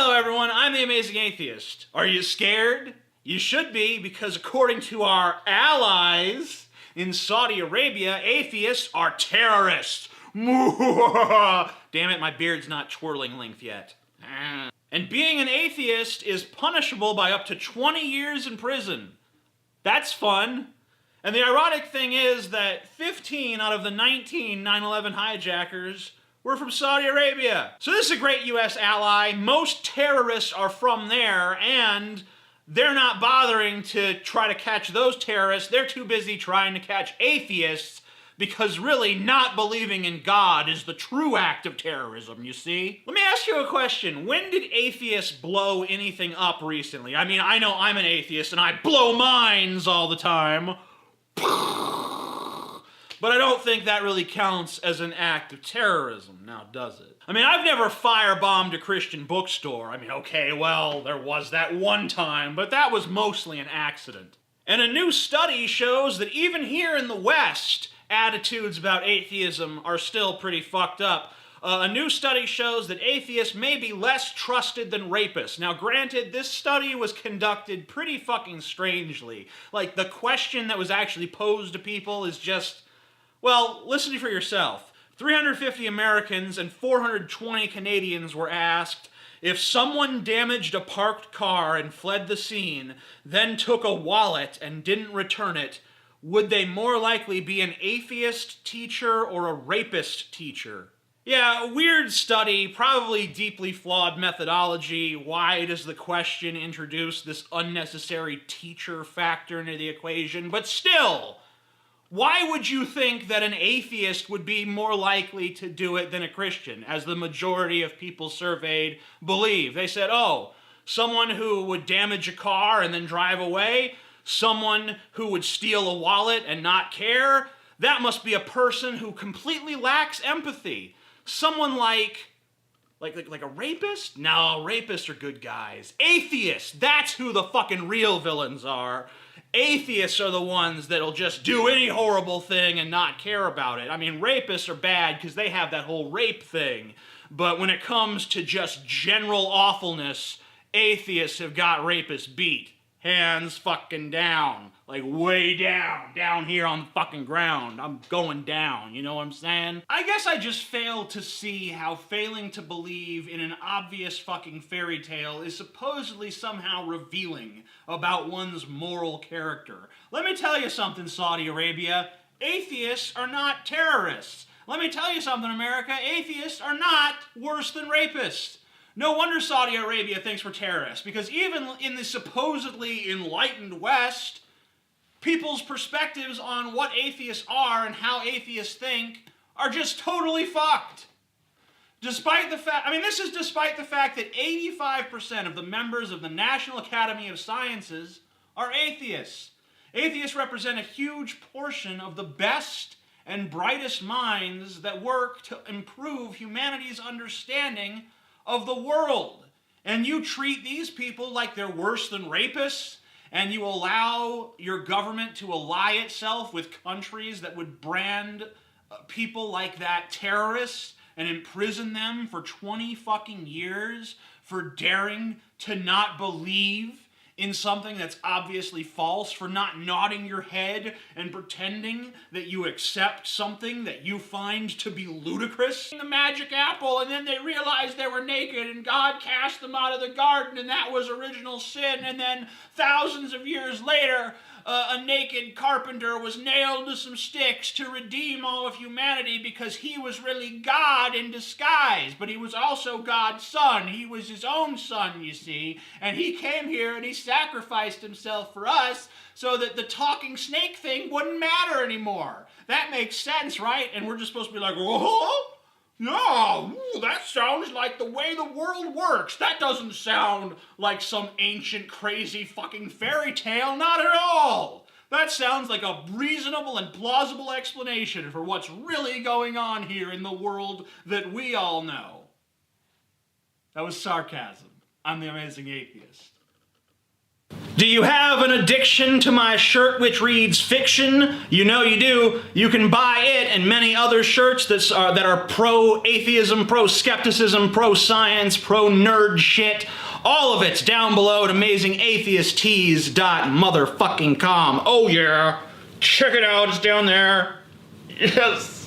Hello everyone, I'm the Amazing Atheist. Are you scared? You should be, because according to our allies in Saudi Arabia, atheists are terrorists. Damn it, my beard's not twirling length yet. And being an atheist is punishable by up to 20 years in prison. That's fun. And the ironic thing is that 15 out of the 19 9/11 hijackers were from Saudi Arabia. So this is a great US ally. Most terrorists are from there, and they're not bothering to try to catch those terrorists. They're too busy trying to catch atheists, because really not believing in God is the true act of terrorism, you see? Let me ask you a question. When did atheists blow anything up recently? I mean, I know I'm an atheist and I blow minds all the time. But I don't think that really counts as an act of terrorism, now does it? I mean, I've never firebombed a Christian bookstore. I mean, okay, well, there was that one time, but that was mostly an accident. And a new study shows that even here in the West, attitudes about atheism are still pretty fucked up. A new study shows that atheists may be less trusted than rapists. Now, granted, this study was conducted pretty fucking strangely. Like, the question that was actually posed to people is just, well, listen for yourself. 350 Americans and 420 Canadians were asked if someone damaged a parked car and fled the scene, then took a wallet and didn't return it, would they more likely be an atheist teacher or a rapist teacher? Yeah, a weird study, probably deeply flawed methodology. Why does the question introduce this unnecessary teacher factor into the equation? But still, why would you think that an atheist would be more likely to do it than a Christian, as the majority of people surveyed believe? They said, oh, someone who would damage a car and then drive away, someone who would steal a wallet and not care, that must be a person who completely lacks empathy. Someone like a rapist? No, rapists are good guys. Atheists, that's who the fucking real villains are. Atheists are the ones that'll just do any horrible thing and not care about it. I mean, rapists are bad because they have that whole rape thing. But when it comes to just general awfulness, atheists have got rapists beat. Hands fucking down. Like way down. Down here on the fucking ground. I'm going down, you know what I'm saying? I guess I just fail to see how failing to believe in an obvious fucking fairy tale is supposedly somehow revealing about one's moral character. Let me tell you something, Saudi Arabia. Atheists are not terrorists. Let me tell you something, America. Atheists are not worse than rapists. No wonder Saudi Arabia thinks we're terrorists, because even in the supposedly enlightened West, people's perspectives on what atheists are and how atheists think are just totally fucked. Despite the fact, this is despite the fact that 85% of the members of the National Academy of Sciences are atheists. Atheists represent a huge portion of the best and brightest minds that work to improve humanity's understanding of the world. And you treat these people like they're worse than rapists, and you allow your government to ally itself with countries that would brand people like that terrorists and imprison them for 20 fucking years for daring to not believe in something that's obviously false, for not nodding your head and pretending that you accept something that you find to be ludicrous. The magic apple, and then they realized they were naked and God cast them out of the garden and that was original sin, and then thousands of years later, a naked carpenter was nailed to some sticks to redeem all of humanity because he was really God in disguise, but he was also God's son. He was his own son, you see, and he came here and he sacrificed himself for us so that the talking snake thing wouldn't matter anymore. That makes sense, right? And we're just supposed to be like, oh, no, that sounds like the way the world works. That doesn't sound like some ancient, crazy fucking fairy tale. Not at all. That sounds like a reasonable and plausible explanation for what's really going on here in the world that we all know. That was sarcasm. I'm the Amazing Atheist. Do you have an addiction to my shirt which reads fiction? You know you do. You can buy it and many other shirts that are pro-atheism, pro-skepticism, pro-science, pro-nerd shit. All of it's down below at amazingatheisttees.motherfucking.com. Oh yeah, check it out, it's down there. Yes.